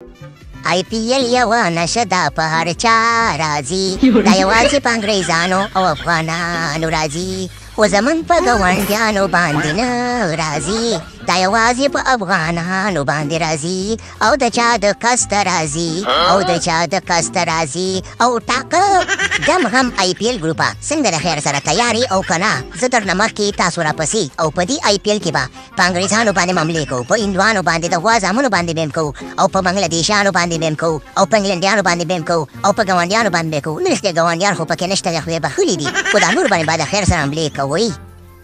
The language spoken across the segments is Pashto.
IPL یوه نشه دا په هر چا راځي، دا یوازې په انګریزانو او افغانانو راځي، خو زمونږ په ګاونډیانو باندې نه راځي، دا یوازې په افغانانو باندې راځي، او د چا د کست راځي او د چا د کست راځي او ټاکه دم هم IPL ګروپه څنګه د خیر سره تیاری او کنه زه درنه مخکې تاسو راپسې او په دې IPL کې به په انګریزانو باندې حملې کوو، په هندوانو باندې د غوا زامنو باندې به کوو، او په بنګلادیشانو باندې به کوو، او په انګلنډیانو باندې به کوو، او په ګاونډیانو باندې به کوو. نه رښتیا ګاونډیان خو پکې نشته، د خدای بخښلي دي، خو دا نور باندې به د خیر سره حملې کوئ.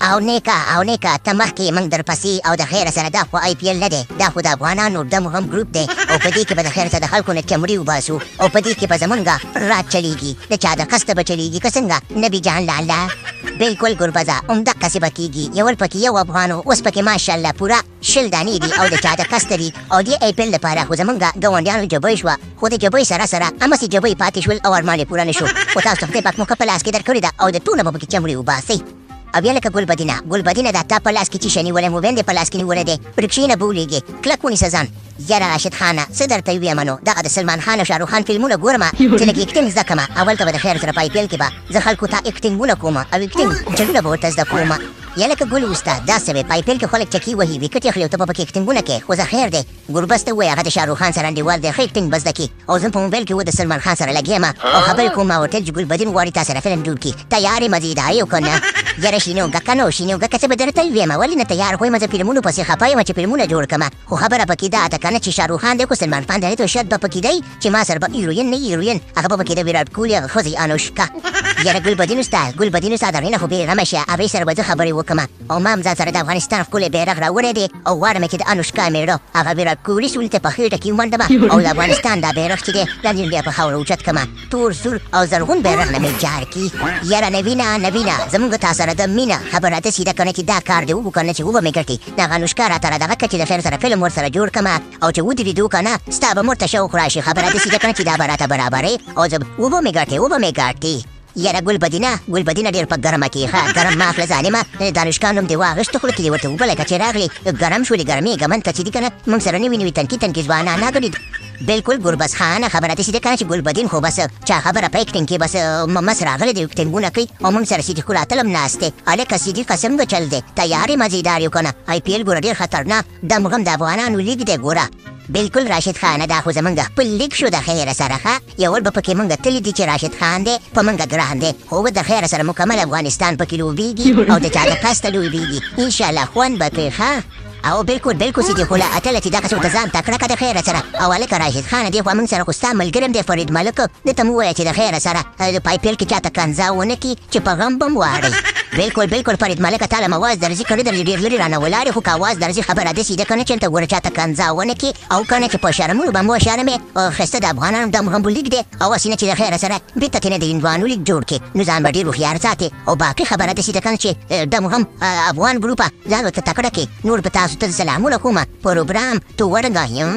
او نیکه ته مخکې موږ درپسې او د خیر سره دا خو IPL نه دی، دا خو د افغانانو دم غم ګروپ دی، او په دې کې به د خیر سره د خلکو نه چمړي وباسو، او په دې کې به زمونږ راج چلیږي، د چا د قسته به چلیږي که څنګه نبي جان لالا. بالکل ګربزه همدقسې به کېږي، یول پکې یو افغان و، اوس پکې ماشاءالله پوره 20 دانې دي او د چا د قسته دي، او دې IPL لپاره خو زمونږ ګاونډیانو جبۍ شوه، خو د جبۍ سره همسې جبۍ پاتې شول او ارمان یې پوره نه شو، خو تاسو خدای پاک موقع په لاس کې درکړې ده او د ټولو به پکې چمړي وباسئ. او بیا لکه ګلبدینه دا تا په لاس کې چې شی نیولی موبایل دې په لاس کې نیولی دی، پر کښېنه به ولیږې، کلک ونیسه ځان. یاره راشد خانه څه درته ووایم نو، دغه د سلمان خان او شاهرخ خان فلمونه ګورمه چې لږ اکټینګ زده کړمه، اول ته به د خیر سره په IPL کې به زه خلکو ته اکټینګونه کومه او اکټینګ چلونه به ورته زده کومه. یا لکه ګل استاد داسې وې په IPL کې خلک چکې وهي وکټ یې خلي او ته به پکې اکټینګونه کوې، خو زه خیر دی ګربز ته ووایه هغه د شاهرخ خان سره انډیوال دی، ښه اکټینګ به زده کړي، او زه په موبایل کې و د سلمان خان سره لګېم او خبرې کوم او ورته چې ګلبدین غواړي تا سره فلم جوړ کړي، تیار یې مزیدار یې که نه؟ یاره شینوګکه څه به درته ووایم، ولې نه تیار خو یم، زه فلمونو پسې خفه یم چې فلمونه جوړ کړمه، خو خبره پکې دا ده که نه چې شاهرخ خان دی خو سلمان خان دی، تو شاید به پکې دی چې ما سره به هیروین نه هیروین هغه به پکې د ویراټ کوهلي هغه ښځې انوشکا. یاره ګلبدین استاد هغې نه خو بېغمه شه، هغې سره به زه خبرې وکړمه، او ما هم ځان سره د افغانستان ښکلی بیرغ راوړی دی، او غواړم چې د انوشکا میړه هغه ویراټ کوهلي سولې ته په خېټه کې ومنډمه، او د افغانستان دا بیرغ چې دی د انډیا په خاوره اوچت کړمه، تور سور او زرغون بیرغ نه مې جار کړي. یاره نوینه زمونږ تا سره د مینه خبره داسې ده که نه چې دا کار دې وکړو که نه چې وبه مې ګټي، دغه انوشکا راته دغه کړه چې د خیر سره فلم ورسره جوړ کړمه، او چې ودرېدو که نه ستا به مرته شوق راشي، خبره داسې ده که نه چې دا به راته برابرې او زه وبه مې ګټي. یاره ګلبدینه ډېر په ګرمه کې ښه ګرم ما اخله ظالمه، د انوشکا نوم دې واغېشته خوله کې دې ورته اوبه لکه چې راغلې ګرم شولې ګرمېږه من ته چې دي که نه موږ سره نوي تنکي ځوانان راغلي. بالکل ګربز خانه خبره داسې ده که نه چې ګلبدین خو بس چا خبره په اکټینګ کې بس مس راغلی دی اکټینګونه کوي، او موږ سره صدیق الله تلم ناست دی، هلکه صدیقه څنګه چل دی، تیار یې مزیدار یو که نه؟ IPL ګوره ډېر خطرناک دم غم د افغانانو لیګ دی ګوره. بالکل راشد خانه دا خو زمونږ خپل لیګ شو د خیر سره ښه، یو به پکې موږ تللی دي چې راشد خان دی په موږ ګران دی، خو د خیر سره مکمل افغانستان پکې لوبېږي او د چا د قسته لوبېږي، انشاءالله خوند به کوي ښه. او بالکل صدیق الله اتله چې دغه څه ورته ځان تکړه که د خیره سره، او هلکه راشد خانه دی خو موږ سره خو ستا ملګري هم دی فرید ملک، ده ته مو ووایه چې د خیره سره په IPL کې چاته کنځا ونه کړي چې په غم به م واړئ. بالکل فرید ملکه تا له م اواز درځي کړی درځي ډېر لرې رانه ولاړې، خو که اواز درځي خبره داسې ده که نه چې هلته ګوره چاته کنځا ونه کړي، او که نه چې په شرمونو به م وشرمې، ښایسته د افغانانو دم غمبو لیګ دی، او هسې نه چې د خیره سره بېرته ترې نه د هندوانو لیګ جوړ کړي، نو ځان به ډېر هوښیار ساتې، او باقي خبره داسې ده که نه چې دم غم افغان ګروپه ځان ورته تکړه کړې. نور به تاسو ته سلامونه کوم پروګرام تو ورګایم.